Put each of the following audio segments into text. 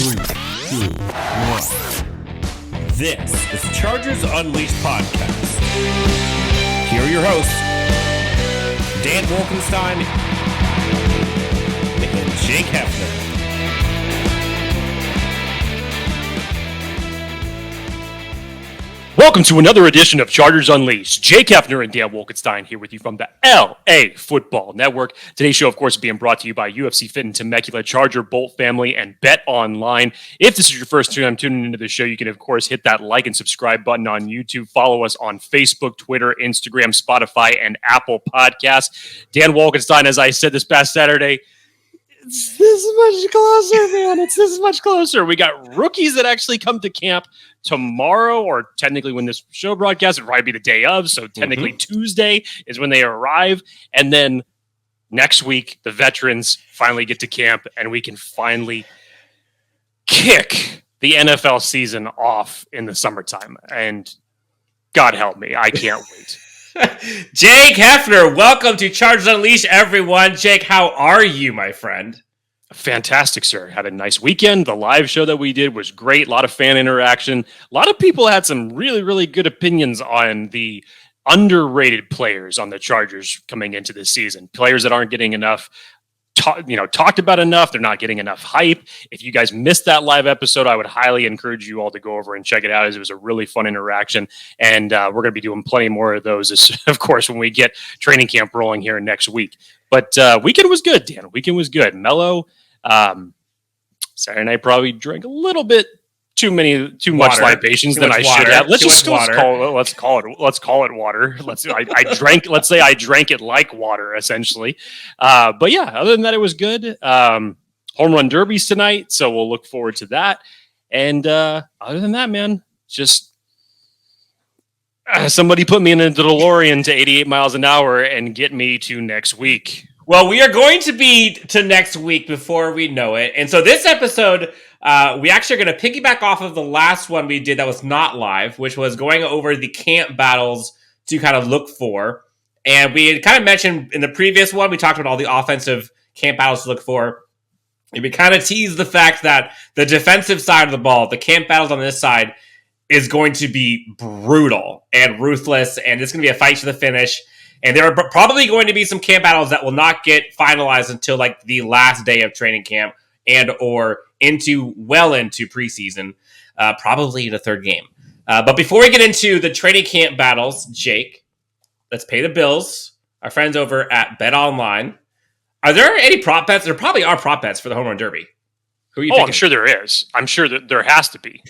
3, 2, 1. This is Chargers Unleashed podcast. Here are your hosts, Dan Wolkenstein and Jake Hefner. Welcome to another edition of Chargers Unleashed. Jake Hefner and Dan Wolkenstein here with you from the LA Football Network. Today's show, of course, is being brought to you by UFC Fit and Temecula, Charger Bolt Family, and Bet Online. If this is your first time tuning into the show, you can, of course, hit that like and subscribe button on YouTube. Follow us on Facebook, Twitter, Instagram, Spotify, and Apple Podcasts. Dan Wolkenstein, as I said this past Saturday, it's this much closer, man. It's this much closer. We got rookies that actually come to camp tomorrow, or technically when this show broadcasts, it'll probably be the day of. So technically Tuesday is when they arrive. And then next week, the veterans finally get to camp and we can finally kick the NFL season off in the summertime. And God help me, I can't wait. Jake Hefner, welcome to Chargers Unleashed, everyone. Jake, how are you, my friend? Fantastic, sir. Had a nice weekend. The live show that we did was great. A lot of fan interaction. A lot of people had some really, really good opinions on the underrated players on the Chargers coming into this season. Players that aren't getting enough talked about enough. They're not getting enough hype. If you guys missed that live episode, I would highly encourage you all to go over and check it out, as it was a really fun interaction. And we're going to be doing plenty more of those, of course, when we get training camp rolling here next week. But weekend was good, Dan. Weekend was good. Mellow. Saturday night probably drank a little bit too much libations than I should have. Let's call it water. Let's say I drank it like water, essentially. But yeah, other than that, it was good. Home run derbies tonight, so we'll look forward to that. And other than that, man, just somebody put me in a DeLorean to 88 miles an hour and get me to next week. Well, we are going to be to next week before we know it. And so this episode, we actually are going to piggyback off of the last one we did that was not live, which was going over the camp battles to kind of look for. And we had kind of mentioned in the previous one, we talked about all the offensive camp battles to look for. And we kind of teased the fact that the defensive side of the ball, the camp battles on this side, is going to be brutal and ruthless. And it's going to be a fight to the finish. And there are probably going to be some camp battles that will not get finalized until like the last day of training camp and or into preseason, probably the third game. But before we get into the training camp battles, Jake, let's pay the bills. Our friends over at Bet Online. Are there any prop bets? There probably are prop bets for the home run derby. Who are you thinking? I'm sure there is. I'm sure that there has to be.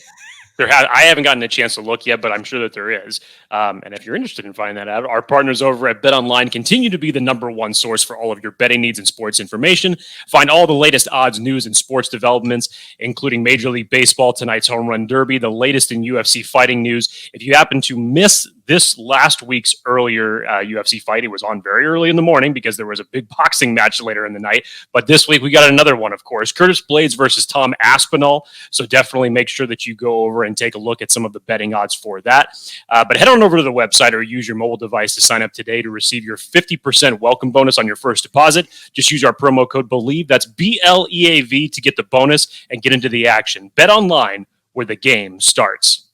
I haven't gotten a chance to look yet, but I'm sure that there is. And if you're interested in finding that out, our partners over at BetOnline continue to be the number one source for all of your betting needs and sports information. Find all the latest odds, news, and sports developments, including Major League Baseball, tonight's home run derby, the latest in UFC fighting news. If you happen to miss this last week's earlier UFC fight, it was on very early in the morning because there was a big boxing match later in the night. But this week we got another one, of course, Curtis Blades versus Tom Aspinall. So definitely make sure that you go over and take a look at some of the betting odds for that. But head on over to the website or use your mobile device to sign up today to receive your 50% welcome bonus on your first deposit. Just use our promo code BELIEVE. That's BLEAV to get the bonus and get into the action. Bet Online, where the game starts.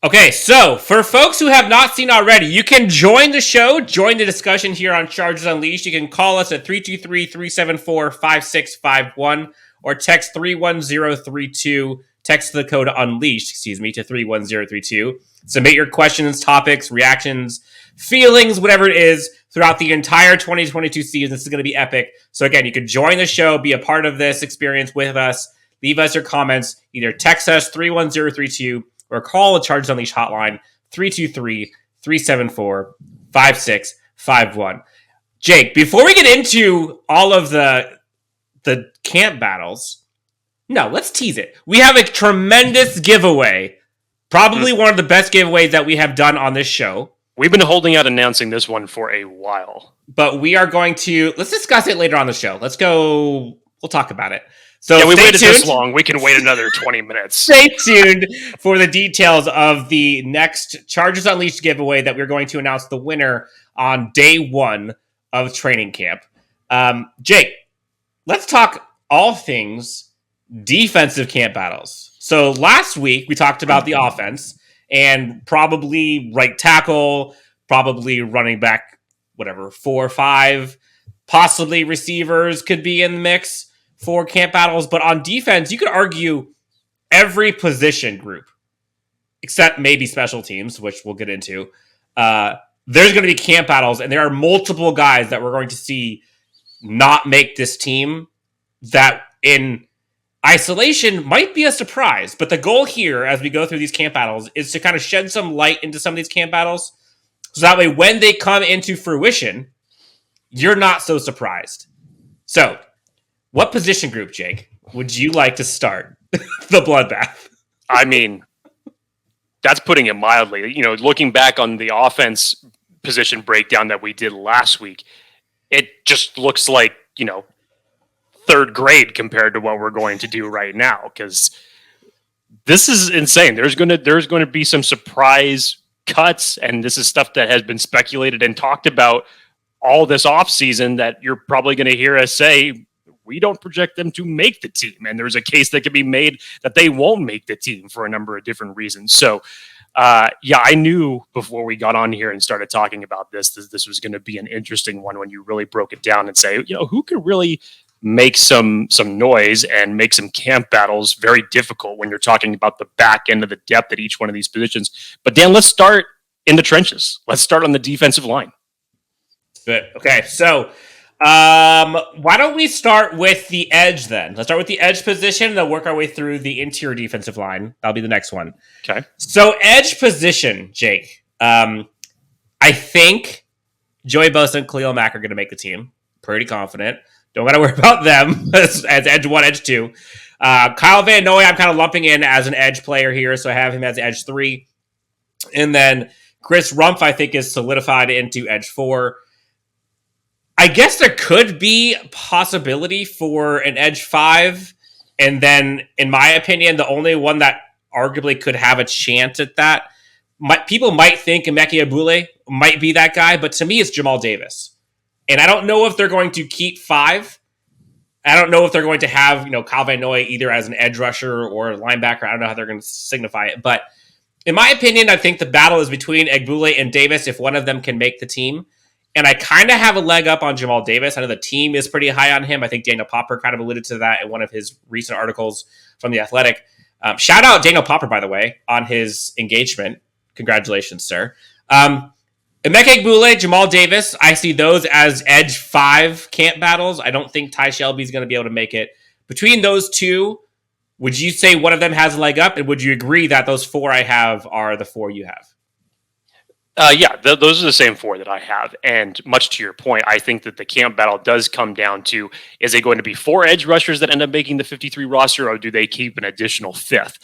Okay, so for folks who have not seen already, you can join the show, join the discussion here on Chargers Unleashed. You can call us at 323-374-5651 or text 31032. Text the code UNLEASHED, to 31032. Submit your questions, topics, reactions, feelings, whatever it is, throughout the entire 2022 season. This is going to be epic. So again, you can join the show, be a part of this experience with us. Leave us your comments. Either text us 31032 or call the Chargers Unleashed hotline 323-374-5651. Jake, before we get into all of the camp battles, no, let's tease it. We have a tremendous giveaway. Probably one of the best giveaways that we have done on this show. We've been holding out announcing this one for a while. But we are going to... Let's discuss it later on the show. Let's go... We'll talk about it. So we waited this long. We can wait another 20 minutes. Stay tuned for the details of the next Chargers Unleashed giveaway that we're going to announce the winner on day one of training camp. Jake, let's talk all things defensive camp battles. So last week we talked about the offense and probably right tackle, probably running back, whatever, 4 or 5, possibly receivers could be in the mix for camp battles. But on defense, you could argue every position group, except maybe special teams, which we'll get into. There's going to be camp battles, and there are multiple guys that we're going to see not make this team that in isolation might be a surprise. But the goal here, as we go through these camp battles, is to kind of shed some light into some of these camp battles. So that way, when they come into fruition, you're not so surprised. So, what position group, Jake, would you like to start the bloodbath? I mean, that's putting it mildly. You know, looking back on the offense position breakdown that we did last week, it just looks like, you know, third grade compared to what we're going to do right now, because this is insane. There's going to be some surprise cuts, and this is stuff that has been speculated and talked about all this offseason that you're probably going to hear us say, we don't project them to make the team. And there's a case that could be made that they won't make the team for a number of different reasons. So, I knew before we got on here and started talking about this was going to be an interesting one when you really broke it down and say, you know, who could really make some noise and make some camp battles very difficult when you're talking about the back end of the depth at each one of these positions. But Dan, let's start in the trenches. Let's start on the defensive line. Good. Okay, so why don't we start with the edge then? Let's start with the edge position and then work our way through the interior defensive line. That'll be the next one. Okay. So edge position, Jake. I think Joey Bosa and Khalil Mack are going to make the team. Pretty confident. Don't got to worry about them as edge 1, edge 2. Kyle Van Noy, I'm kind of lumping in as an edge player here, so I have him as edge 3. And then Chris Rumpf, I think, is solidified into edge 4. I guess there could be a possibility for an edge 5. And then, in my opinion, the only one that arguably could have a chance at that, people might think Emeka Egbule might be that guy, but to me, it's Jamal Davis. And I don't know if they're going to keep 5. I don't know if they're going to have, you know, Kyle Van Noy either as an edge rusher or a linebacker. I don't know how they're going to signify it. But in my opinion, I think the battle is between Egbule and Davis if one of them can make the team. And I kind of have a leg up on Jamal Davis. I know the team is pretty high on him. I think Daniel Popper kind of alluded to that in one of his recent articles from The Athletic. Shout out Daniel Popper, by the way, on his engagement. Congratulations, sir. Emeka Egbule, Jamal Davis, I see those as edge 5 camp battles. I don't think Ty Shelby's going to be able to make it. Between those two, would you say one of them has a leg up? And would you agree that those 4 I have are the 4 you have? Those are the same 4 that I have. And much to your point, I think that the camp battle does come down to, is it going to be 4 edge rushers that end up making the 53 roster, or do they keep an additional 5th?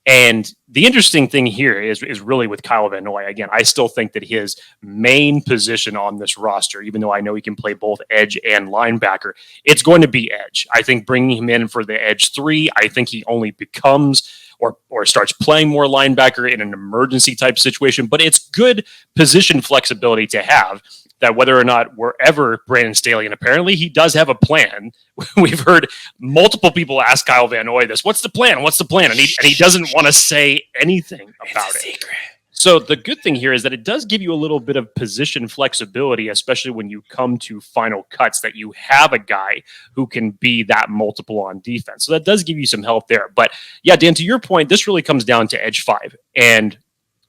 And the interesting thing here is really with Kyle Van Noy. Again, I still think that his main position on this roster, even though I know he can play both edge and linebacker, it's going to be edge. I think bringing him in for the edge 3, I think he only becomes or starts playing more linebacker in an emergency type situation. But it's good position flexibility to have, that whether or not we're ever Brandon Staley, and apparently he does have a plan. We've heard multiple people ask Kyle Van Noy this, what's the plan? What's the plan? And he doesn't want to say anything about it. Secret. So the good thing here is that it does give you a little bit of position flexibility, especially when you come to final cuts, that you have a guy who can be that multiple on defense. So that does give you some help there. But yeah, Dan, to your point, this really comes down to edge 5. And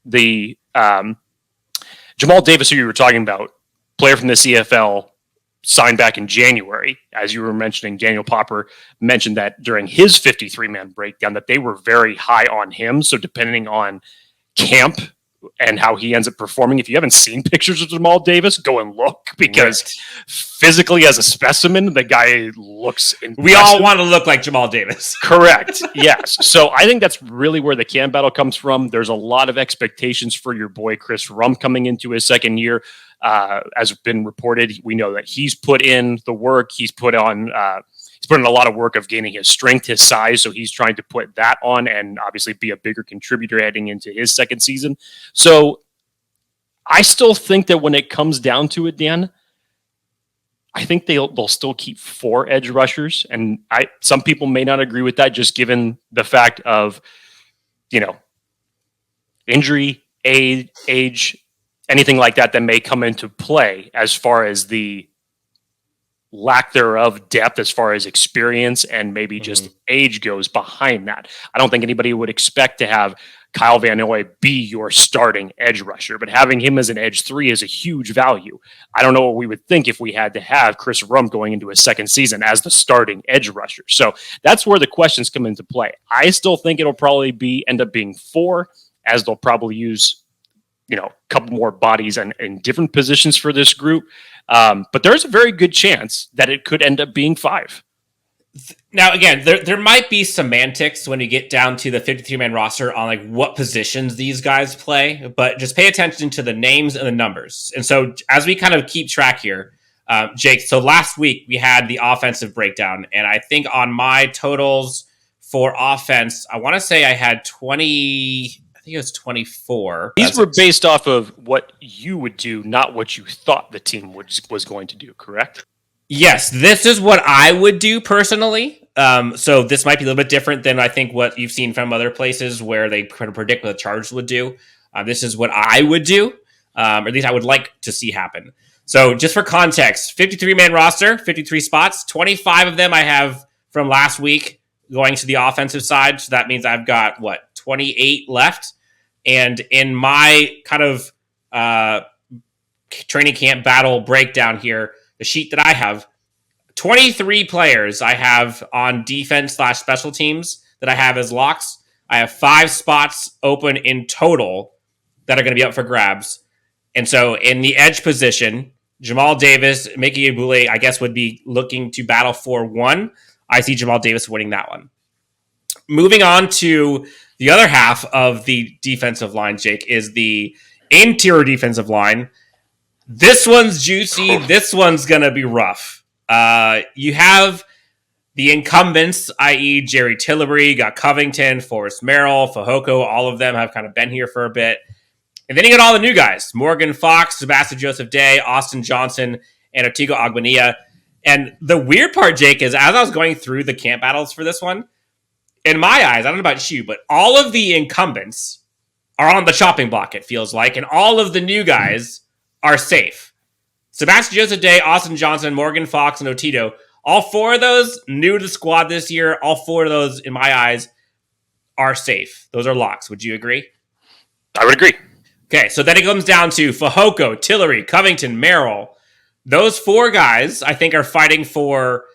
the Jamal Davis, who you were talking about, player from the CFL, signed back in January. As you were mentioning, Daniel Popper mentioned that during his 53-man breakdown that they were very high on him. So depending on camp and how he ends up performing, if you haven't seen pictures of Jamal Davis, go and look, because physically as a specimen, the guy looks impressive. We all want to look like Jamal Davis. Correct. Yes. So I think that's really where the camp battle comes from. There's a lot of expectations for your boy Chris Rumpf coming into his second year. As been reported, we know that he's put in the work. He's put in a lot of work of gaining his strength, his size. So he's trying to put that on and obviously be a bigger contributor heading into his second season. So I still think that when it comes down to it, Dan, I think they'll still keep 4 edge rushers, and some people may not agree with that, just given the fact of injury, age, anything like that may come into play as far as the lack thereof depth, as far as experience and maybe just age goes behind that. I don't think anybody would expect to have Kyle Van Noy be your starting edge rusher, but having him as an edge 3 is a huge value. I don't know what we would think if we had to have Chris Rump going into a second season as the starting edge rusher. So that's where the questions come into play. I still think it'll probably end up being 4, as they'll probably use a couple more bodies in different positions for this group. But there's a very good chance that it could end up being 5. Now, again, there might be semantics when you get down to the 53-man roster on like what positions these guys play, but just pay attention to the names and the numbers. And so as we kind of keep track here, Jake, so last week we had the offensive breakdown, and I think on my totals for offense, I want to say I had 20... I think it was 24. These were based off of what you would do, not what you thought the team was going to do, correct? Yes, this is what I would do personally. So this might be a little bit different than I think what you've seen from other places where they kind of predict what the Chargers would do. This is what I would do, or at least I would like to see happen. So just for context, 53-man roster, 53 spots, 25 of them I have from last week going to the offensive side. So that means I've got, 28 left. And in my kind of training camp battle breakdown here, the sheet that I have, 23 players I have on defense/special teams that I have as locks. I have 5 spots open in total that are going to be up for grabs. And so in the edge position, Jamal Davis, Mickey Abule, I guess, would be looking to battle for 1. I see Jamal Davis winning that one. Moving on to the other half of the defensive line, Jake, is the interior defensive line. This one's juicy. This one's going to be rough. You have the incumbents, i.e. Jerry Tillery, got Covington, Forrest Merrill, Fehoko. All of them have kind of been here for a bit. And then you got all the new guys, Morgan Fox, Sebastian Joseph Day, Austin Johnson, and Artigo Agbania. And the weird part, Jake, is as I was going through the camp battles for this one, in my eyes, I don't know about you, but all of the incumbents are on the chopping block, it feels like, and all of the new guys are safe. Sebastian Joseph Day, Austin Johnson, Morgan Fox, and Otito, all 4 of those new to the squad this year, all 4 of those, in my eyes, are safe. Those are locks. Would you agree? I would agree. Okay, so then it comes down to Fehoko, Tillery, Covington, Merrill. Those 4 guys, I think, are fighting for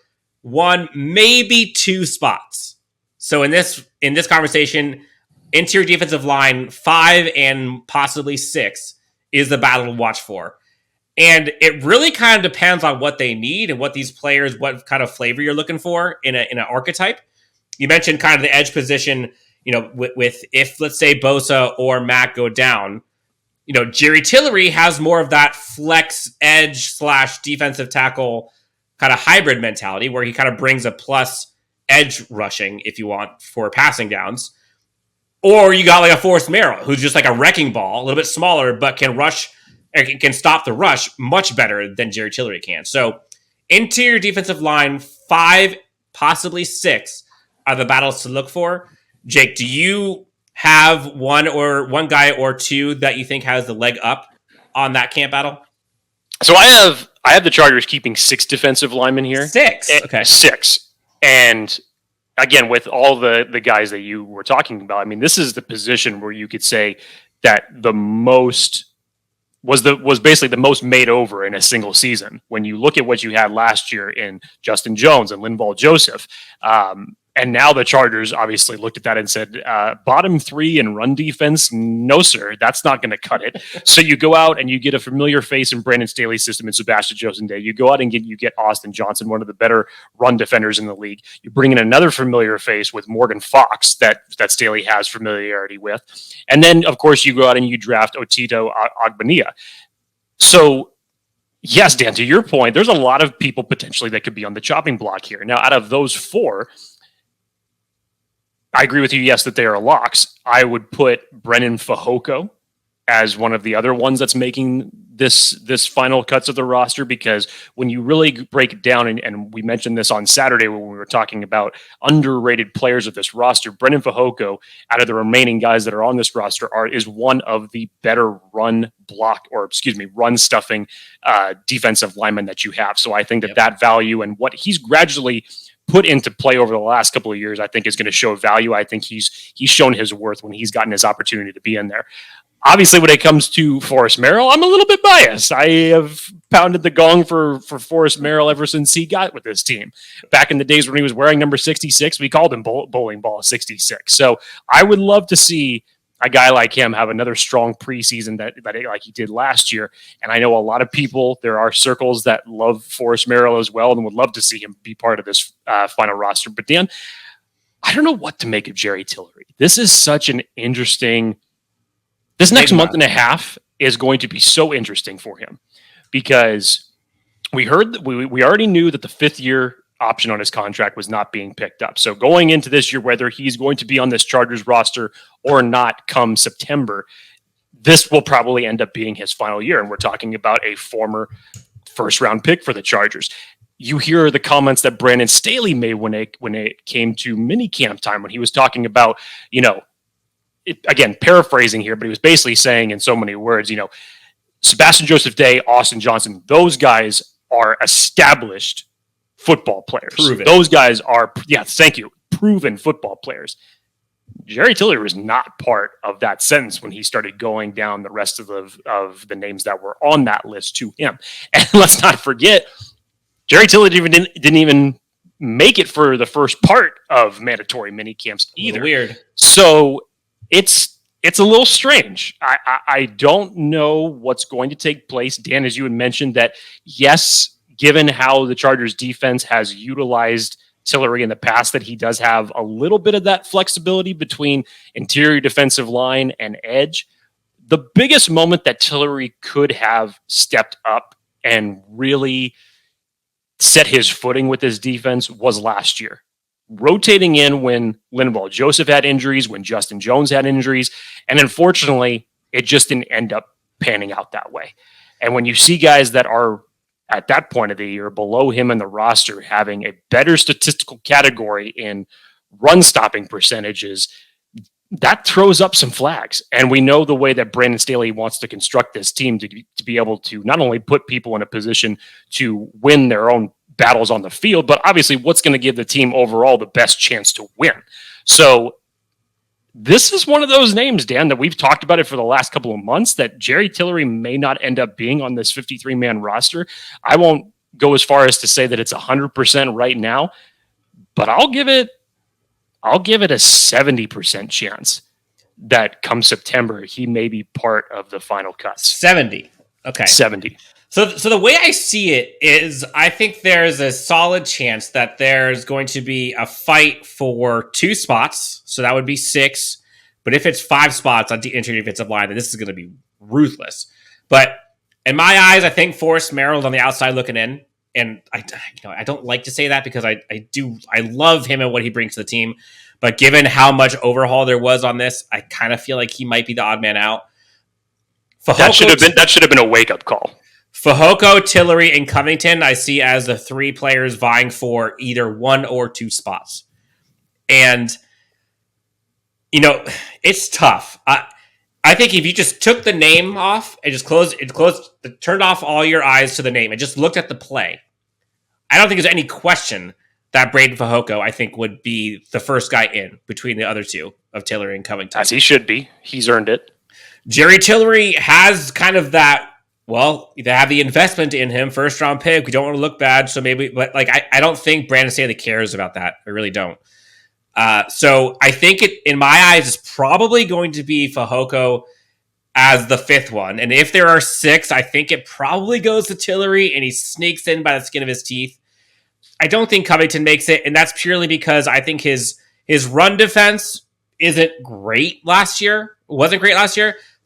1, maybe 2 spots. So in this conversation, interior defensive line 5 and possibly 6 is the battle to watch for. And it really kind of depends on what they need and what these players, what kind of flavor you're looking for in an archetype. You mentioned kind of the edge position, with if, let's say, Bosa or Mack go down, Jerry Tillery has more of that flex edge / defensive tackle kind of hybrid mentality where he kind of brings a plus edge rushing, if you want, for passing downs. Or you got like a Forrest Merrill, who's just like a wrecking ball, a little bit smaller, but can rush, can stop the rush much better than Jerry Tillery can. So interior defensive line 5, possibly 6 are the battles to look for. Jake, do you have one guy or 2 that you think has the leg up on that camp battle? So I have the Chargers keeping 6 defensive linemen here. 6? Okay. 6. And again, with all the guys that you were talking about, I mean, this is the position where you could say that the most was basically the most made over in a single season. When you look at what you had last year in Justin Jones and Linval Joseph, and now the Chargers obviously looked at that and said, bottom 3 in run defense, no, sir, that's not going to cut it. So you go out and you get a familiar face in Brandon Staley's system in Sebastian Joseph Day. You go out and get Austin Johnson, one of the better run defenders in the league. You bring in another familiar face with Morgan Fox that Staley has familiarity with. And then, of course, you go out and you draft Otito Agbania. So, yes, Dan, to your point, there's a lot of people potentially that could be on the chopping block here. Now, out of those 4, I agree with you, yes, that they are locks. I would put Brennan Fehoko as one of the other ones that's making this final cuts of the roster, because when you really break it down, and we mentioned this on Saturday when we were talking about underrated players of this roster, Brendan Fehoko, out of the remaining guys that are on this roster, is one of the better run stuffing defensive linemen that you have. So I think that value and what he's gradually put into play over the last couple of years, I think is going to show value. I think he's shown his worth when he's gotten his opportunity to be in there. Obviously, when it comes to Forrest Merrill, I'm a little bit biased. I have pounded the gong for Forrest Merrill ever since he got with this team. Back in the days when he was wearing number 66, we called him Bowling Ball 66. So I would love to see a guy like him have another strong preseason that like he did last year. And I know a lot of people, there are circles that love Forrest Merrill as well and would love to see him be part of this final roster. But Dan, I don't know what to make of Jerry Tillery. This is such an interesting... This next month and a half is going to be so interesting for him, because we already knew that the 5th year option on his contract was not being picked up. So going into this year, whether he's going to be on this Chargers roster or not come September, this will probably end up being his final year. And we're talking about a former first-round pick for the Chargers. You hear the comments that Brandon Staley made when it came to minicamp time, when he was talking about, again, paraphrasing here, but he was basically saying in so many words, Sebastian Joseph Day, Austin Johnson, those guys are established football players. Proven. Those guys are, proven football players. Jerry Tillery was not part of that sentence when he started going down the rest of the names that were on that list to him. And let's not forget, Jerry Tillery didn't even make it for the first part of mandatory minicamps either. Weird. So it's a little strange. I don't know what's going to take place. Dan, as you had mentioned, that yes, given how the Chargers defense has utilized Tillery in the past, that he does have a little bit of that flexibility between interior defensive line and edge. The biggest moment that Tillery could have stepped up and really set his footing with his defense was last year. Rotating in when Linval Joseph had injuries, when Justin Jones had injuries, and unfortunately, it just didn't end up panning out that way. And when you see guys that are at that point of the year below him in the roster having a better statistical category in run stopping percentages, that throws up some flags. And we know the way that Brandon Staley wants to construct this team to be able to not only put people in a position to win their own battles on the field, but obviously what's going to give the team overall the best chance to win. So this is one of those names, Dan, that we've talked about it for the last couple of months, that Jerry Tillery may not end up being on this 53-man roster. I won't go as far as to say that it's 100% right now, but I'll give it a 70% chance that come September, he may be part of the final cuts. 70. Okay. 70. So the way I see it is, I think there's a solid chance that there's going to be a fight for 2 spots. So that would be 6. But if it's 5 spots on the interior defensive line, then this is going to be ruthless. But in my eyes, I think Forrest Merrill's on the outside looking in. And I don't like to say that because I love him and what he brings to the team. But given how much overhaul there was on this, I kind of feel like he might be the odd man out. That should have been a wake-up call. Fehoko, Tillery, and Covington I see as the 3 players vying for either 1 or 2 spots. And, it's tough. I think if you just took the name off and just turned off all your eyes to the name and just looked at the play, I don't think there's any question that Braden Fehoko, I think, would be the first guy in between the other 2 of Tillery and Covington. As he should be. He's earned it. Jerry Tillery has kind of that, they have the investment in him, first round pick. We don't want to look bad, so maybe, but I don't think Brandon Staley cares about that. I really don't. So I think in my eyes, it's probably going to be Fehoko as the 5th one. And if there are 6, I think it probably goes to Tillery and he sneaks in by the skin of his teeth. I don't think Covington makes it, and that's purely because I think his run defense wasn't great last year.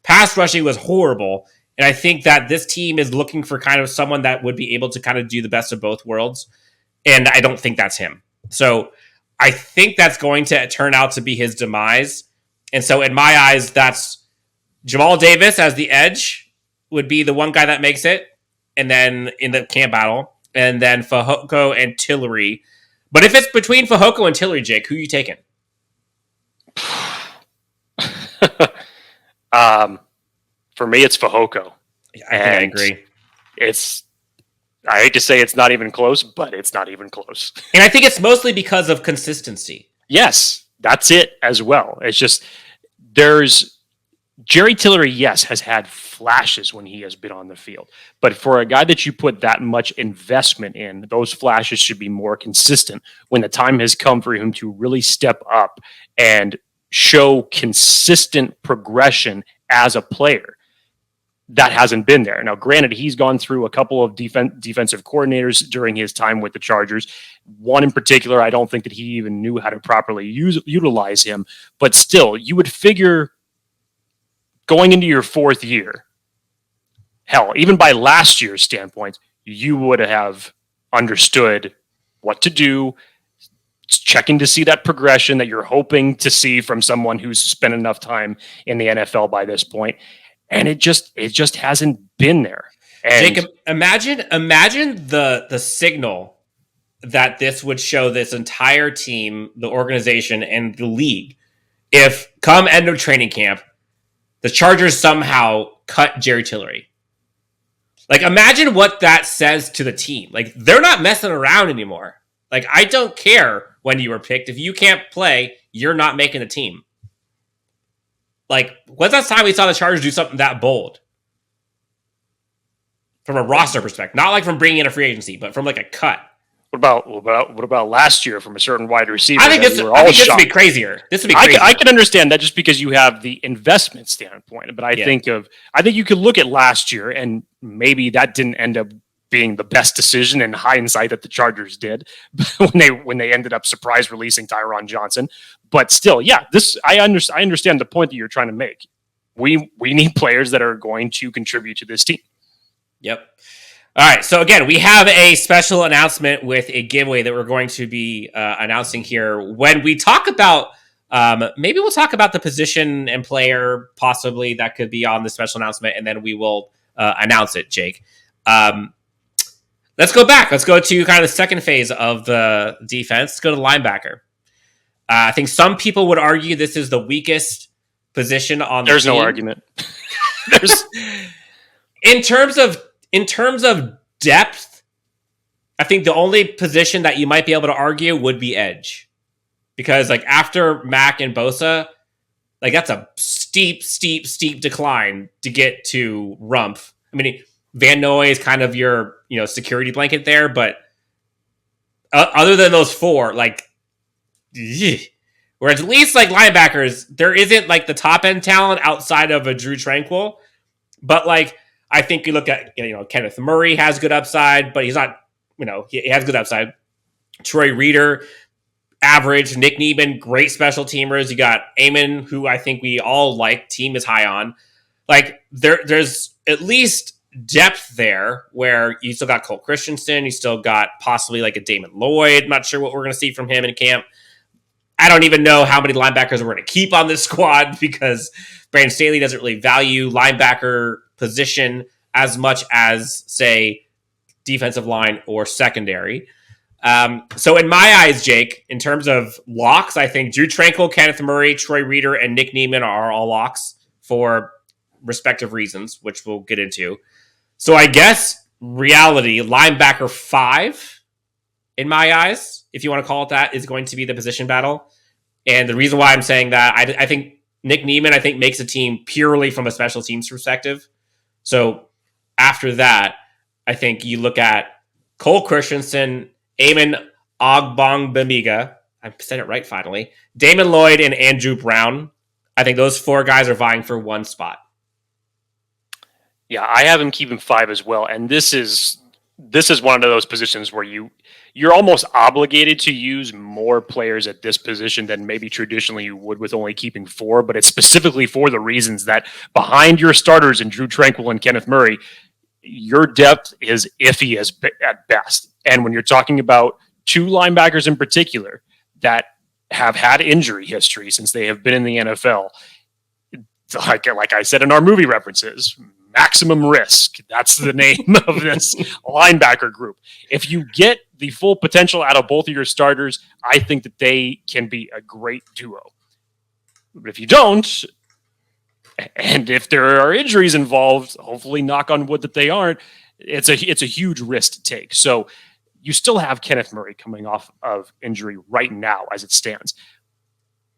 Pass rushing was horrible. And I think that this team is looking for kind of someone that would be able to kind of do the best of both worlds. And I don't think that's him. So I think that's going to turn out to be his demise. And so in my eyes, that's Jamal Davis as the edge, would be the one guy that makes it, and then in the camp battle, and then Fehoko and Tillery. But if it's between Fehoko and Tillery, Jake, who are you taking? For me, it's Fehoko. I agree. I hate to say it's not even close, but it's not even close. And I think it's mostly because of consistency. Yes, that's it as well. It's just there's Jerry Tillery, yes, has had flashes when he has been on the field. But for a guy that you put that much investment in, those flashes should be more consistent when the time has come for him to really step up and show consistent progression as a player. That hasn't been there. Now, granted, he's gone through a couple of defensive coordinators during his time with the Chargers. One in particular, I don't think that he even knew how to properly utilize him. But still, you would figure going into your fourth year, hell, even by last year's standpoint, you would have understood what to do, checking to see that progression that you're hoping to see from someone who's spent enough time in the NFL by this point. And it just hasn't been there. And Jacob, imagine the signal that this would show this entire team, the organization, and the league if come end of training camp, the Chargers somehow cut Jerry Tillery. Like, imagine what that says to the team. Like, they're not messing around anymore. Like, I don't care when you were picked. If you can't play, you're not making the team. Like, when's the last time we saw the Chargers do something that bold? From a roster perspective. Not like from bringing in a free agency, but from like a cut. What about last year from a certain wide receiver? I think this would be crazier. This would be crazier. I can understand that just because you have the investment standpoint, but I think you could look at last year and maybe that didn't end up being the best decision in hindsight that the Chargers did when they ended up surprise releasing Tyron Johnson. But still, yeah, I understand the point that you're trying to make. We need players that are going to contribute to this team. Yep. All right. So again, we have a special announcement with a giveaway that we're going to be announcing here when we talk about. Maybe we'll talk about the position and player possibly that could be on the special announcement, and then we will announce it, Jake. Let's go back. Let's go to kind of the second phase of the defense. Let's go to linebacker. I think some people would argue this is the weakest position on the team. There's no argument. In terms of depth, I think the only position that you might be able to argue would be edge. Because like after Mack and Bosa, like that's a steep decline to get to Rumpf. I mean, Van Noy is kind of your, security blanket there, but other than those four, like, whereas at least like linebackers, there isn't like the top end talent outside of a Drew Tranquil, but like I think you look at Kenneth Murray has good upside, but he's not he has good upside. Troy Reader, average. Nick Neiman, great special teamers. You got Amon, who I think we all like. Team is high on. Like there's at least depth there where you still got Cole Christensen, you still got possibly like a Damon Lloyd. I'm not sure what we're going to see from him in camp. I don't even know how many linebackers we're going to keep on this squad because Brandon Staley doesn't really value linebacker position as much as, say, defensive line or secondary. So in my eyes, Jake, in terms of locks, I think Drew Tranquil, Kenneth Murray, Troy Reader, and Nick Neiman are all locks for respective reasons, which we'll get into. So I guess reality, linebacker 5, in my eyes, if you want to call it that, is going to be the position battle. And the reason why I'm saying that, I think Nick Neiman, makes a team purely from a special teams perspective. So after that, I think you look at Cole Christensen, Amon Ogbongbemiga, I said it right finally, Damon Lloyd, and Andrew Brown. I think those 4 guys are vying for one spot. Yeah, I have him keeping 5 as well, and this is one of those positions where you're almost obligated to use more players at this position than maybe traditionally you would with only keeping 4, but it's specifically for the reasons that behind your starters in Drew Tranquil and Kenneth Murray, your depth is iffy at best. And when you're talking about 2 linebackers in particular that have had injury history since they have been in the NFL, like I said in our movie references, maximum risk. That's the name of this linebacker group. If you get the full potential out of both of your starters, I think that they can be a great duo. But if you don't, and if there are injuries involved, hopefully knock on wood that they aren't, it's a huge risk to take. So you still have Kenneth Murray coming off of injury right now as it stands.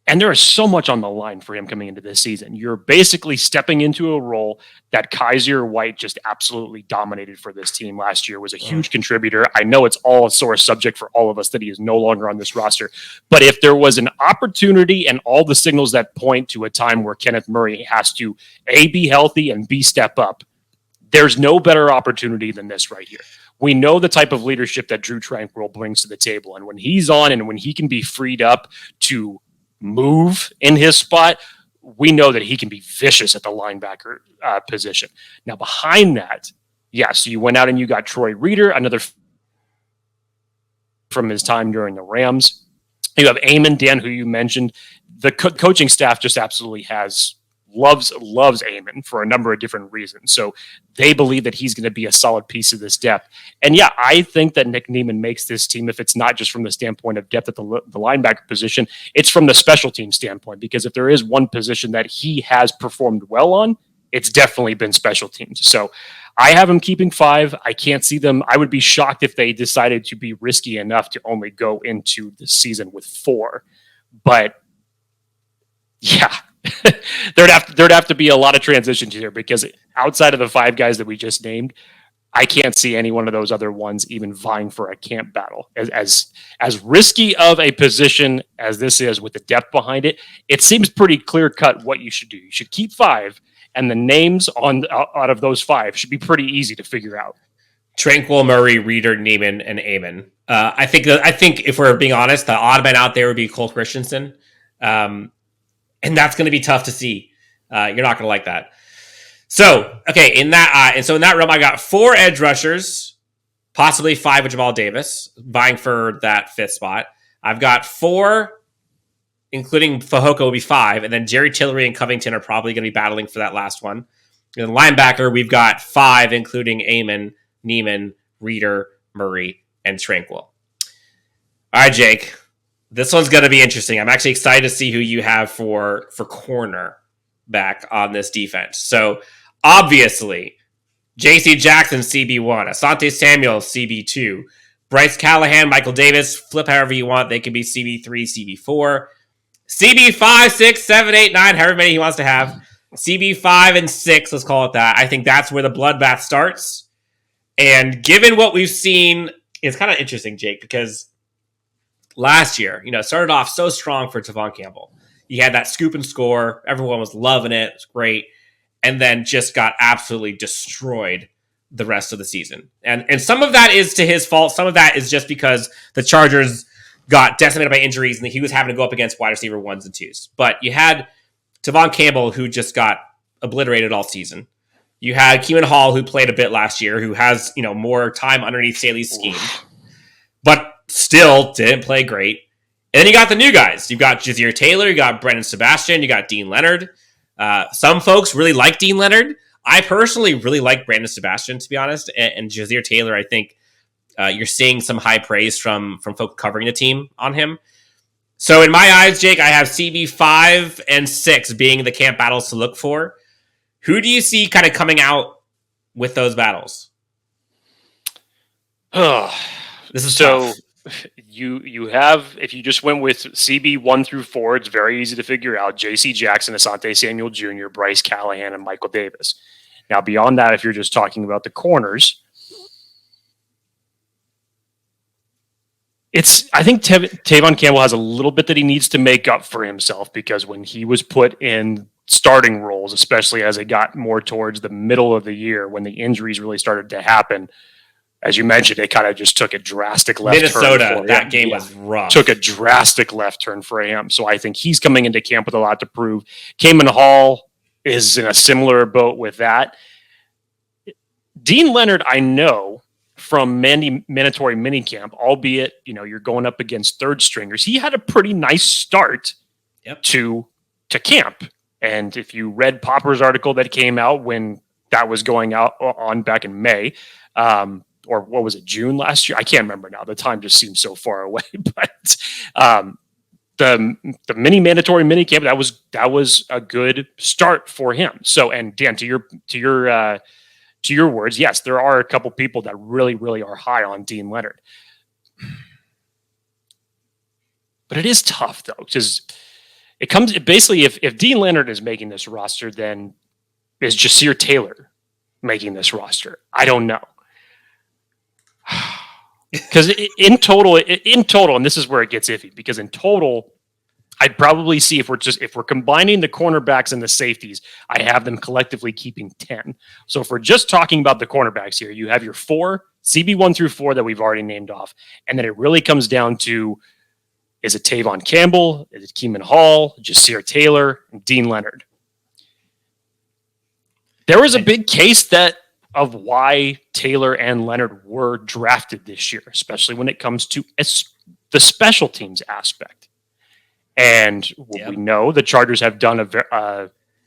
And there is so much on the line for him coming into this season. You're basically stepping into a role that Kaiser White just absolutely dominated for this team last year, was a huge contributor. I know it's all a sore subject for all of us that he is no longer on this roster. But if there was an opportunity and all the signals that point to a time where Kenneth Murray has to, A, be healthy and B, step up, there's no better opportunity than this right here. We know the type of leadership that Drew Tranquil brings to the table. And when he's on and when he can be freed up to move in his spot, we know that he can be vicious at the linebacker position. Now, behind that, yes, you went out and you got Troy Reeder, another from his time during the Rams. You have Amon, Dan, who you mentioned. The coaching staff just absolutely loves Amon for a number of different reasons. So they believe that he's going to be a solid piece of this depth. And yeah, I think that Nick Niemann makes this team, if it's not just from the standpoint of depth at the linebacker position, it's from the special team standpoint, because if there is one position that he has performed well on, it's definitely been special teams. So I have him keeping 5. I can't see them. I would be shocked if they decided to be risky enough to only go into the season with 4. But yeah, there'd have to be a lot of transitions here, because outside of the 5 guys that we just named, I can't see any one of those other ones even vying for a camp battle. As risky of a position as this is, with the depth behind it, it seems pretty clear cut what you should do. You should keep 5, and the names out of those 5 should be pretty easy to figure out. Tranquil, Murray, Reeder, Neiman, and Amon. I think if we're being honest, the odd man out there would be Cole Christensen. And that's going to be tough to see. You're not going to like that. So, okay, in that realm, I got 4 edge rushers, possibly 5 with Jamal Davis, vying for that 5th spot. I've got 4, including Fehoko will be 5, and then Jerry Tillery and Covington are probably going to be battling for that last one. And then linebacker, we've got 5, including Amon, Neiman, Reeder, Murray, and Tranquil. All right, Jake. This one's going to be interesting. I'm actually excited to see who you have for corner back on this defense. So, obviously, J.C. Jackson, CB1, Asante Samuel, CB2, Bryce Callahan, Michael Davis, flip however you want. They can be CB3, CB4, CB5, 6, 7, 8, 9, however many he wants to have. CB5 and 6, let's call it that. I think that's where the bloodbath starts. And given what we've seen, it's kind of interesting, Jake, because last year, started off so strong for Tevon Campbell. He had that scoop and score. Everyone was loving it. It was great. And then just got absolutely destroyed the rest of the season. And some of that is to his fault. Some of that is just because the Chargers got decimated by injuries and he was having to go up against wide receiver 1s and 2s. But you had Tevon Campbell, who just got obliterated all season. You had Keelan Hall, who played a bit last year, who has, more time underneath Staley's scheme. But still didn't play great. And then you got the new guys. You've got Jazeer Taylor, you got Brendan Sebastian, you got Dean Leonard. Some folks really like Dean Leonard. I personally really like Brandon Sebastian, to be honest. And Jazeer Taylor, I think you're seeing some high praise from folks covering the team on him. So in my eyes, Jake, I have CB5 and 6 being the camp battles to look for. Who do you see kind of coming out with those battles? This is so tough. You have, if you just went with CB 1 through 4, it's very easy to figure out. J.C. Jackson, Asante Samuel Jr., Bryce Callahan, and Michael Davis. Now, beyond that, if you're just talking about the corners, I think Tevon Campbell has a little bit that he needs to make up for himself, because when he was put in starting roles, especially as it got more towards the middle of the year, when the injuries really started to happen, as you mentioned, it kind of just took a drastic left turn. Minnesota, that game was rough. Took a drastic left turn for him. So I think he's coming into camp with a lot to prove. Kamen Hall is in a similar boat with that. Dean Leonard, I know from mandatory minicamp, albeit, you're going up against third stringers, he had a pretty nice start to camp. And if you read Popper's article that came out when that was going out on back in May. Or what was it, June last year? I can't remember now. The time just seems so far away. But the mini mandatory mini camp, that was a good start for him. So, and Dan, to your words, yes, there are a couple people that really, really are high on Dean Leonard. But it is tough though, because it comes basically if Dean Leonard is making this roster, then is Jasir Taylor making this roster? I don't know. Because in total, and this is where it gets iffy, because in total, I'd probably see if we're combining the cornerbacks and the safeties, I have them collectively keeping 10. So if we're just talking about the cornerbacks here, you have your 4, CB1 through 4 that we've already named off. And then it really comes down to, is it Tavon Campbell? Is it Keeman Hall, Jasir Taylor, and Dean Leonard? There was a big case of why Taylor and Leonard were drafted this year, especially when it comes to the special teams aspect. And we know the Chargers have done a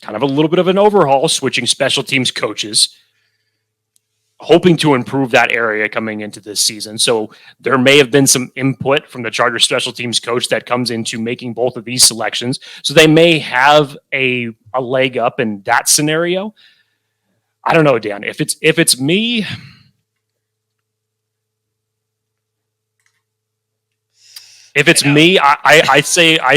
kind of a little bit of an overhaul, switching special teams coaches, hoping to improve that area coming into this season. So there may have been some input from the Chargers special teams coach that comes into making both of these selections. So they may have a leg up in that scenario. I don't know, Dan. If it's me, I'd say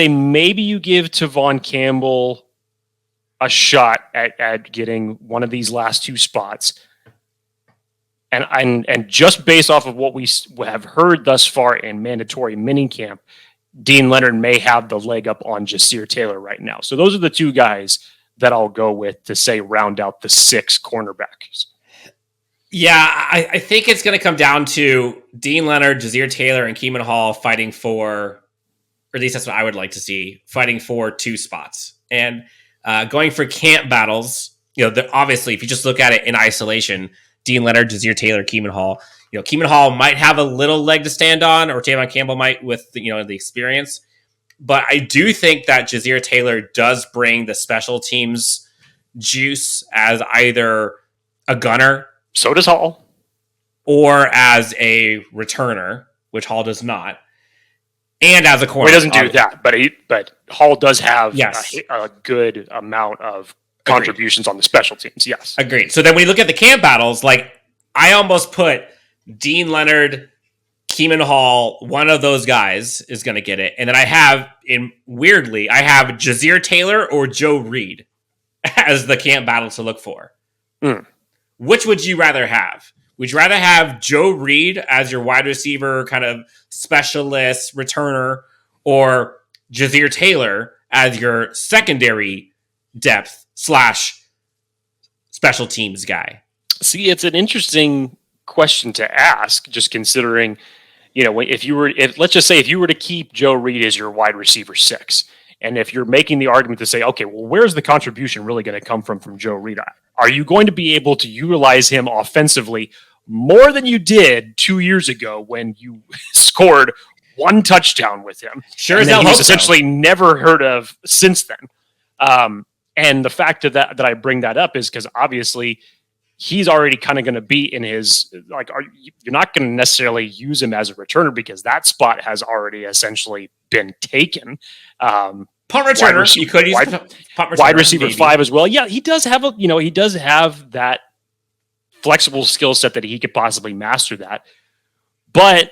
maybe you give Tavon Campbell a shot at getting one of these last 2 spots, and just based off of what we have heard thus far in mandatory minicamp, Dean Leonard may have the leg up on Jasir Taylor right now. So those are the 2 guys that I'll go with to say round out the 6 cornerbacks. Yeah, I think it's going to come down to Dean Leonard, Jasir Taylor, and Keeman Hall fighting for, or at least that's what I would like to see, fighting for 2 spots. And going for camp battles, obviously, if you just look at it in isolation, Dean Leonard, Jasir Taylor, Keeman Hall, Keeman Hall might have a little leg to stand on, or Tavon Campbell might with the experience. But I do think that Jasir Taylor does bring the special teams juice as either a gunner. So does Hall. Or as a returner, which Hall does not. And as a corner. Well, he doesn't do that, but Hall does have a good amount of contributions on the special teams, yes. Agreed. So then when you look at the camp battles, I almost put Dean Leonard, Keeman Hall, one of those guys is going to get it. And then I have Jasir Taylor or Joe Reed as the camp battle to look for. Which would you rather have? Would you rather have Joe Reed as your wide receiver kind of specialist returner, or Jasir Taylor as your secondary depth / special teams guy? See, it's an interesting question to ask, just considering, let's just say if you were to keep Joe Reed as your wide receiver 6, and if you're making the argument to say, okay, well, where's the contribution really going to come from Joe Reed? Are you going to be able to utilize him offensively more than you did 2 years ago when you scored 1 touchdown with him? Sure, and then he was essentially never heard of since then. And the fact of that I bring that up is because obviously he's already kind of going to be in his, you're not going to necessarily use him as a returner because that spot has already essentially been taken. Punt returner, you could use punt returner, wide receiver maybe. 5 as well. Yeah, he does have that flexible skill set that he could possibly master that. But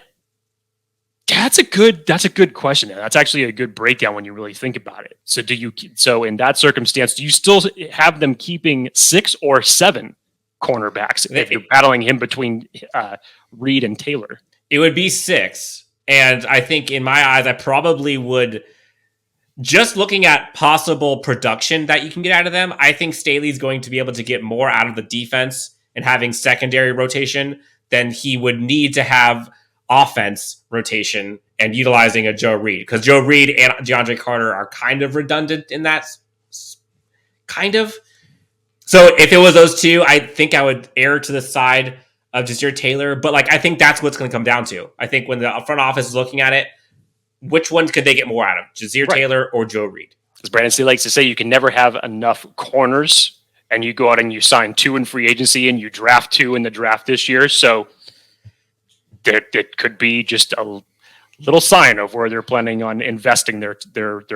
that's a good question. That's actually a good breakdown when you really think about it. So in that circumstance, do you still have them keeping 6 or 7 cornerbacks if you're battling him between Reed and Taylor? It would be 6. And I think in my eyes, I probably would, just looking at possible production that you can get out of them, I think Staley's going to be able to get more out of the defense and having secondary rotation than he would need to have offense rotation and utilizing a Joe Reed. Because Joe Reed and DeAndre Carter are kind of redundant in that. Kind of. So if it was those 2, I think I would err to the side of Jasir Taylor. But I think that's what's going to come down to. I think when the front office is looking at it, which ones could they get more out of? Jasir Taylor or Joe Reed? as Brandon Staley likes to say, you can never have enough corners, and you go out and you sign 2 in free agency and you draft 2 in the draft this year. So that could be just a little sign of where they're planning on investing their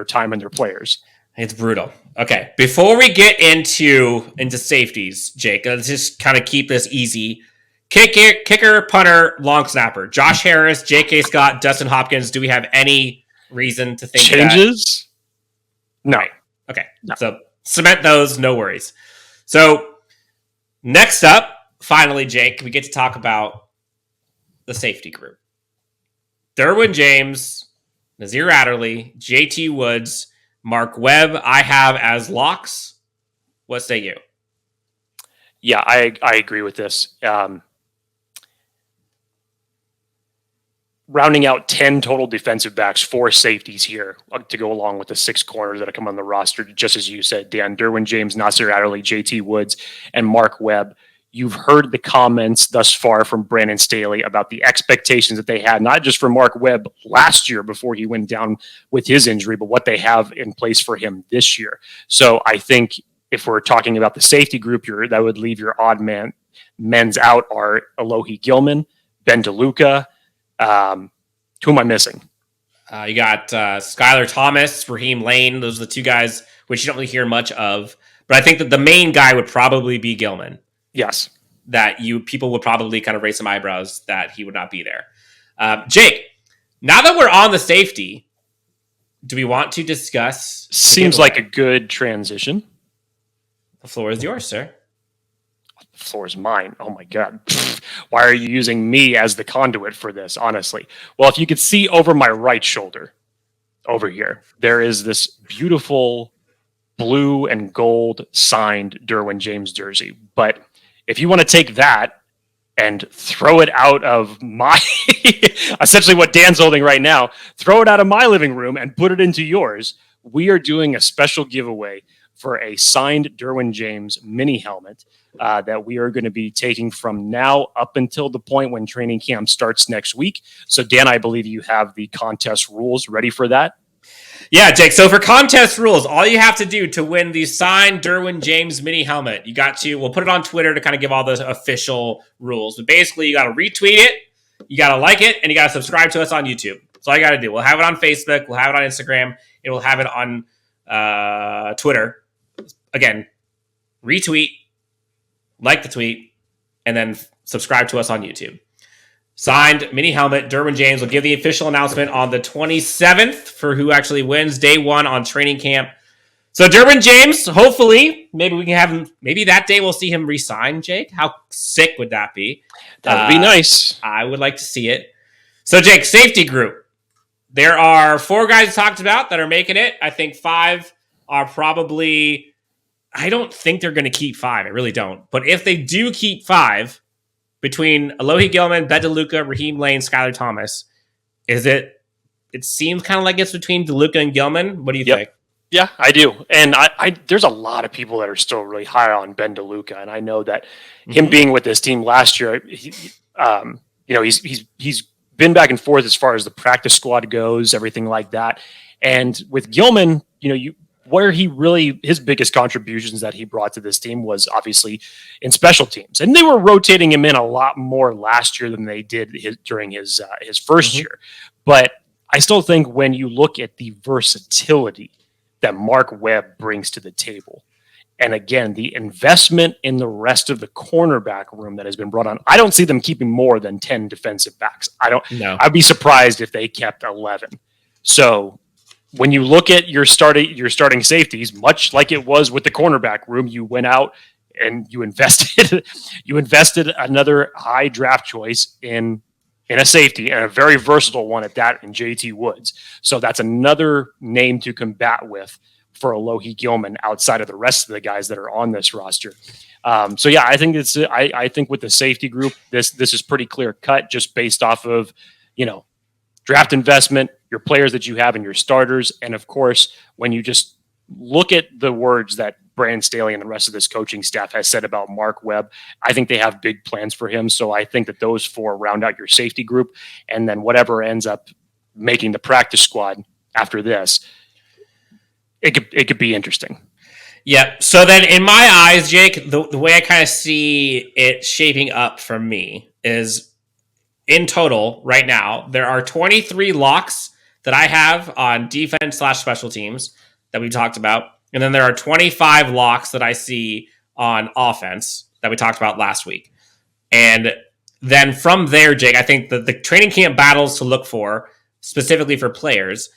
time and their players. It's brutal. Okay, before we get into safeties, Jake, let's just kind of keep this easy. Kicker, punter, long snapper. Josh Harris, J.K. Scott, Dustin Hopkins. Do we have any reason to think changes? No. Right. Okay, no. So cement those. No worries. So next up, finally, Jake, we get to talk about the safety group. Derwin James, Nazir Adderley, JT Woods, Mark Webb, I have as locks. What say you? Yeah, I agree with this. Rounding out 10 total defensive backs, 4 safeties here to go along with the 6 corners that have come on the roster, just as you said, Dan. Derwin James, Nasir Adderley, JT Woods, and Mark Webb. You've heard the comments thus far from Brandon Staley about the expectations that they had, not just for Mark Webb last year before he went down with his injury, but what they have in place for him this year. So I think if we're talking about the safety group, that would leave your odd men's out are Alohi Gilman, Ben DeLuca. Who am I missing? You got Skylar Thomas, Raheem Lane. Those are the 2 guys which you don't really hear much of. But I think that the main guy would probably be Gilman. Yes. That people would probably kind of raise some eyebrows that he would not be there. Jake, now that we're on the safety, do we want to discuss? Seems like a good transition. The floor is yours, sir. The floor is mine. Oh my God. Why are you using me as the conduit for this, honestly? Well, if you could see over my right shoulder, over here, there is this beautiful blue and gold signed Derwin James jersey. But if you want to take that and throw it out of my, essentially what Dan's holding right now, throw it out of my living room and put it into yours, we are doing a special giveaway for a signed Derwin James mini helmet that we are going to be taking from now up until the point when training camp starts next week. So Dan, I believe you have the contest rules ready for that. Yeah, Jake. So for contest rules, all you have to do to win the signed Derwin James mini helmet, we'll put it on Twitter to kind of give all the official rules. But basically, you got to retweet it, you got to like it, and you got to subscribe to us on YouTube. That's all you got to do. We'll have it on Facebook, we'll have it on Instagram, and we'll have it on Twitter. Again, retweet, like the tweet, and then subscribe to us on YouTube. Signed mini helmet, Derwin James will give the official announcement on the 27th for who actually wins day 1 on training camp. So Derwin James, hopefully, maybe we can have him, maybe that day we'll see him resign, Jake. How sick would that be? That would be nice. I would like to see it. So Jake, safety group. There are 4 guys talked about that are making it. I think 5 are probably, I don't think they're going to keep 5. I really don't. But if they do keep 5, between Alohi Gilman, Ben DeLuca, Raheem Lane, Skylar Thomas, it seems kind of like it's between DeLuca and Gilman. What do you think? Yeah, I do. And I there's a lot of people that are still really high on Ben DeLuca. And I know that him being with this team last year, he's been back and forth as far as the practice squad goes, everything like that. And with Gilman, his biggest contributions that he brought to this team was obviously in special teams, and they were rotating him in a lot more last year than they did during his first year. But I still think when you look at the versatility that Mark Webb brings to the table, and again, the investment in the rest of the cornerback room that has been brought on, I don't see them keeping more than 10 defensive backs. I'd be surprised if they kept 11. So when you look at your starting safeties, much like it was with the cornerback room, you went out and you invested another high draft choice in a safety, and a very versatile one at that, in JT Woods. So that's another name to combat with for Alohi Gilman outside of the rest of the guys that are on this roster. So yeah, I think I think with the safety group, this is pretty clear cut just based off of, draft investment, your players that you have and your starters. And of course, when you just look at the words that Brandon Staley and the rest of this coaching staff has said about Mark Webb, I think they have big plans for him. So I think that those 4 round out your safety group, and then whatever ends up making the practice squad after this, it could be interesting. Yep. So then, in my eyes, Jake, the way I kind of see it shaping up for me is in total right now, there are 23 locks that I have on defense/special teams that we talked about. And then there are 25 locks that I see on offense that we talked about last week. And then from there, Jake, I think the training camp battles to look for, specifically for players,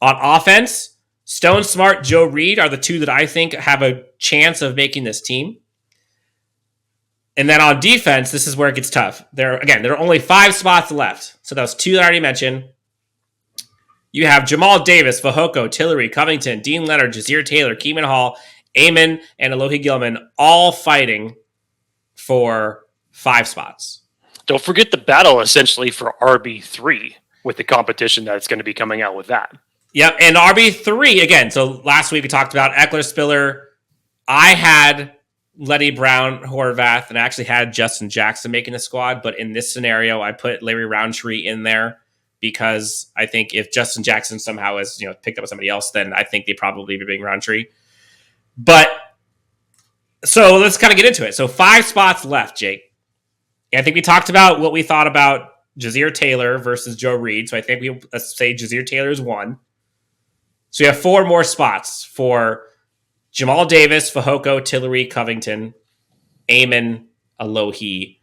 on offense, Stone Smart, Joe Reed are the two that I think have a chance of making this team. And then on defense, this is where it gets tough. There are only 5 spots left. So that was 2 that I already mentioned. You have Jamal Davis, Fehoko, Tillery, Covington, Dean Leonard, Jazir Taylor, Keeman Hall, Amon, and Alohi Gilman all fighting for 5 spots. Don't forget the battle essentially for RB3 with the competition that's going to be coming out with that. Yep, and RB3, again, so last week we talked about Eckler, Spiller. I had Letty Brown, Horvath, and I actually had Justin Jackson making the squad, but in this scenario, I put Larry Roundtree in there because I think if Justin Jackson somehow is picked up with somebody else, then I think they probably be being Roundtree. But, so let's kind of get into it. So 5 spots left, Jake. And I think we talked about what we thought about Jazir Taylor versus Joe Reed, so I think let's say Jazir Taylor is 1. So you have 4 more spots for Jamal Davis, Fehoko, Tillery, Covington, Amon, Alohi,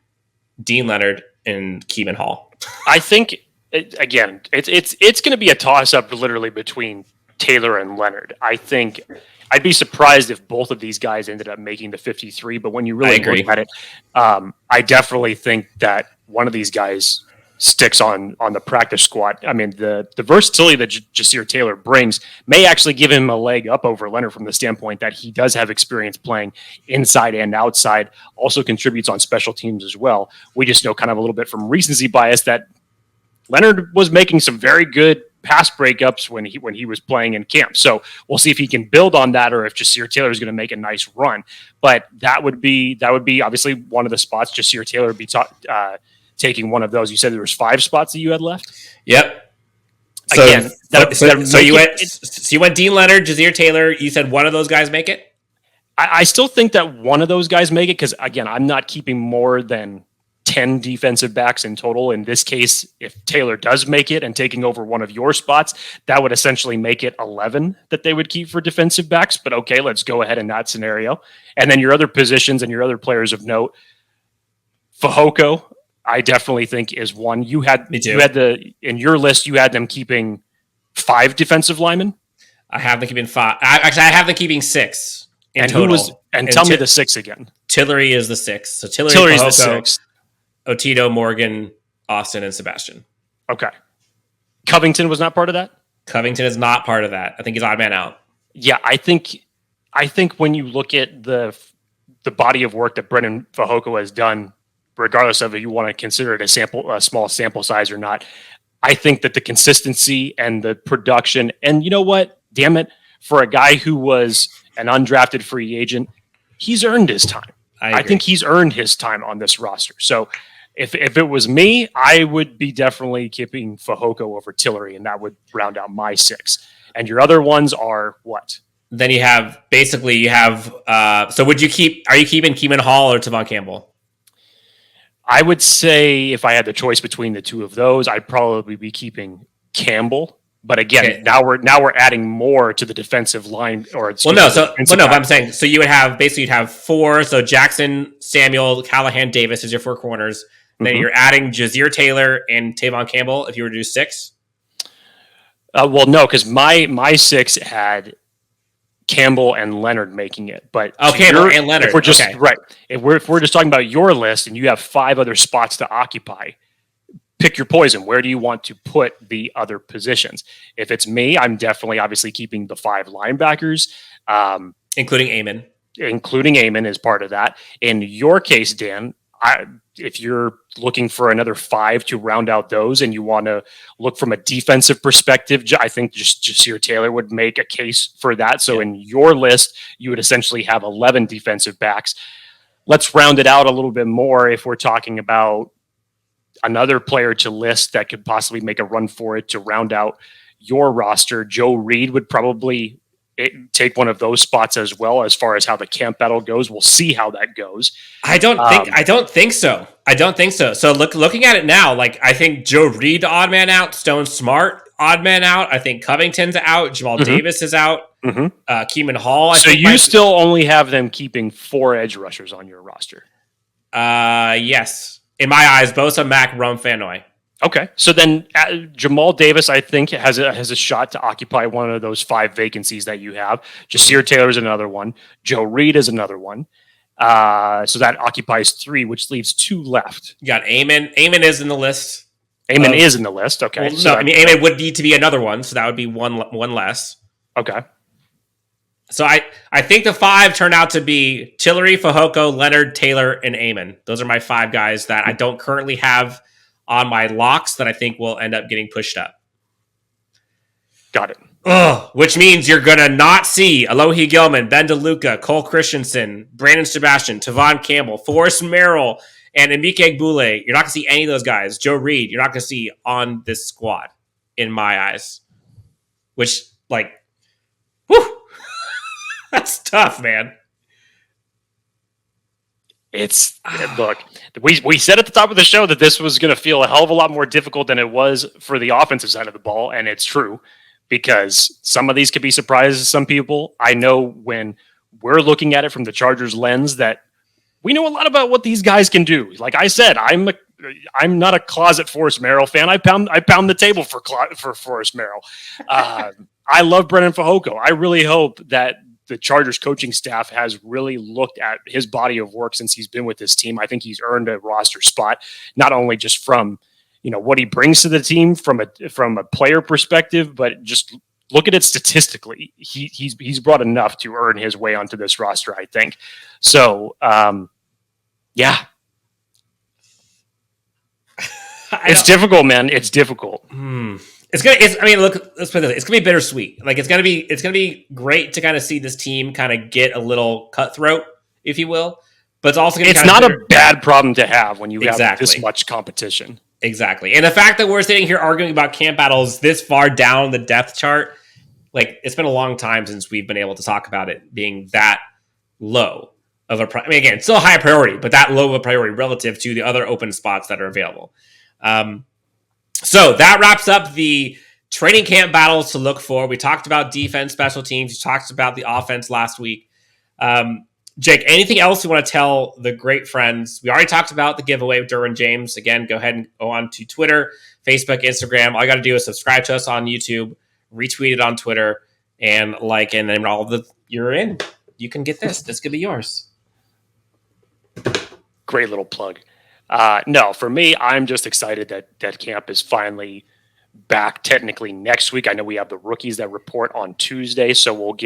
Dean Leonard, and Keeman Hall. I think it's going to be a toss-up literally between Taylor and Leonard. I think I'd be surprised if both of these guys ended up making the 53, but when you really look at it, I definitely think that one of these guys sticks on the practice squad. I mean, the versatility that Jazir Taylor brings may actually give him a leg up over Leonard from the standpoint that he does have experience playing inside and outside, also contributes on special teams as well. We just know kind of a little bit from recency bias that Leonard was making some very good pass breakups when he was playing in camp. So we'll see if he can build on that or if Jazir Taylor is going to make a nice run. But that would be obviously one of the spots Jazir Taylor would be taking one of those. You said there was 5 spots that you had left? Yep. So, again, so you went Dean Leonard, Jazir Taylor. You said one of those guys make it? I still think that one of those guys make it because, again, I'm not keeping more than 10 defensive backs in total. In this case, if Taylor does make it and taking over one of your spots, that would essentially make it 11 that they would keep for defensive backs. But okay, let's go ahead in that scenario. And then your other positions and your other players of note, Fehoko, I definitely think is one. You had in your list, you had them keeping 5 defensive linemen. I have them keeping 5. Actually, I have them keeping 6 in and total. Who was? And tell me the 6 again. Tillery is the 6. So Tillery's Fehoko, the 6. Otito, Morgan, Austin, and Sebastian. Okay. Covington was not part of that? Covington is not part of that. I think he's odd man out. Yeah, I think when you look at the body of work that Brendan Fehoko has done, regardless of if you want to consider it a small sample size or not, I think that the consistency and the production, and you know what? Damn it, for a guy who was an undrafted free agent, he's earned his time. I think he's earned his time on this roster. So if it was me, I would be definitely keeping Fehoko over Tillery, and that would round out my 6. And your other ones are what? Then you have so are you keeping Keeman Hall or Tavon Campbell? I would say if I had the choice between the two of those, I'd probably be keeping Campbell. But again, now we're adding more to the defensive line. But I'm saying so you'd have 4. So Jackson, Samuel, Callahan, Davis is your 4 corners. Then you're adding Jazir Taylor and Tavon Campbell if you were to do 6. Well, no, because my 6 had Campbell and Leonard making it. But Campbell and Leonard. If we're just right, if we're just talking about your list and you have 5 other spots to occupy, pick your poison. Where do you want to put the other positions? If it's me, I'm definitely obviously keeping the 5 linebackers, including Amon. Including Amon as part of that. In your case, Dan, if you're looking for another 5 to round out those and you want to look from a defensive perspective, I think just Jazir Taylor would make a case for that. So in your list, you would essentially have 11 defensive backs. Let's round it out a little bit more if we're talking about another player to list that could possibly make a run for it to round out your roster. Joe Reed would probably, take one of those spots as well as far as how the camp battle goes. We'll see how that goes. I don't think so. So looking at it now, like I think Joe Reed odd man out, Stone Smart odd man out. I think Covington's out, Jamal Davis is out, Keeman Hall. So you still only have them keeping 4 edge rushers on your roster. Yes. In my eyes, Bosa, Mack, Rum, Fanoy. Okay. So then Jamal Davis, I think, has a shot to occupy one of those 5 vacancies that you have. Jasir Taylor's another one. Joe Reed is another one. So that occupies 3, which leaves 2 left. You got Amon. Amon is in the list. Amon is in the list. Okay. Well, so Amon would need to be another one, so that would be one less. Okay. So I think the 5 turned out to be Tillery, Fehoko, Leonard, Taylor, and Amon. Those are my 5 guys that I don't currently have on my locks that I think will end up getting pushed up. Got it. Which means you're going to not see Alohi Gilman, Ben DeLuca, Cole Christensen, Brandon Sebastian, Tavon Campbell, Forrest Merrill, and Emike Boule. You're not going to see any of those guys. Joe Reed, you're not going to see on this squad, in my eyes. Which, like, whew, that's tough, man. Look, we said at the top of the show that this was going to feel a hell of a lot more difficult than it was for the offensive side of the ball, and it's true because some of these could be surprises to some people. I know when we're looking at it from the Chargers lens that we know a lot about what these guys can do. Like I said, I'm not a closet Forrest Merrill fan. I pound the table for Forrest Merrill. I love Brendan Fehoko. I really hope that the Chargers coaching staff has really looked at his body of work since he's been with this team. I think he's earned a roster spot, not only just from, what he brings to the team from a player perspective, but just look at it statistically. He's brought enough to earn his way onto this roster, I think. So, yeah. It's difficult, man. It's difficult. Look, let's put it this way. It's gonna be bittersweet. Like it's gonna be great to kind of see this team kind of get a little cutthroat, if you will. But it's also gonna it's not a bad problem to have when you have this much competition. Exactly. And the fact that we're sitting here arguing about camp battles this far down the depth chart, like it's been a long time since we've been able to talk about it being that low of a again, it's still a high priority, but that low of a priority relative to the other open spots that are available. So that wraps up the training camp battles to look for. We talked about defense, special teams. We talked about the offense last week. Jake, anything else you want to tell the great friends? We already talked about the giveaway with Derwin James. Again, go ahead and go on to Twitter, Facebook, Instagram. All you got to do is subscribe to us on YouTube, retweet it on Twitter, and like, and then you're in. You can get this. This could be yours. Great little plug. No, for me, I'm just excited that camp is finally back technically next week. I know we have the rookies that report on Tuesday, so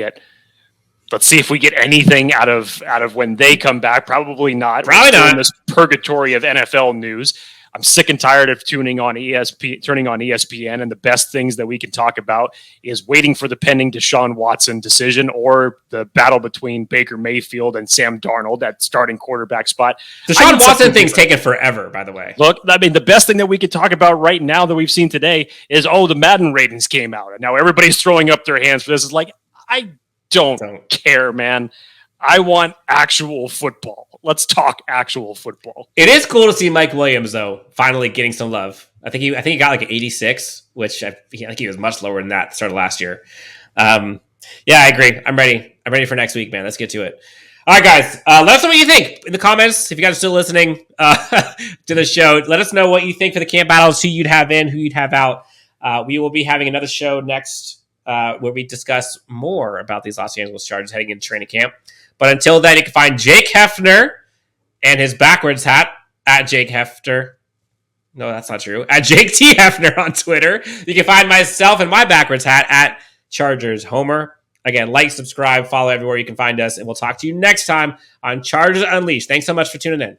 let's see if we get anything out of when they come back. Probably not. Probably not. In this purgatory of NFL news. I'm sick and tired of turning on ESPN, and the best things that we can talk about is waiting for the pending Deshaun Watson decision or the battle between Baker Mayfield and Sam Darnold at starting quarterback spot. Deshaun Watson thing's taken forever, by the way. Look, I mean, the best thing that we could talk about right now that we've seen today is, the Madden ratings came out. And now everybody's throwing up their hands for this. It's like, I don't care, man. I want actual football. Let's talk actual football. It is cool to see Mike Williams, though, finally getting some love. I think he got like an 86, which I think he was much lower than that at the start of last year. Yeah, I agree. I'm ready. I'm ready for next week, man. Let's get to it. All right, guys. Let us know what you think in the comments. If you guys are still listening to the show, let us know what you think for the camp battles, who you'd have in, who you'd have out. We will be having another show next where we discuss more about these Los Angeles Chargers heading into training camp. But until then, you can find Jake Hefner and his backwards hat at Jake Hefner. No, that's not true. At Jake T. Hefner on Twitter. You can find myself and my backwards hat at Chargers Homer. Again, like, subscribe, follow everywhere you can find us, and we'll talk to you next time on Chargers Unleashed. Thanks so much for tuning in.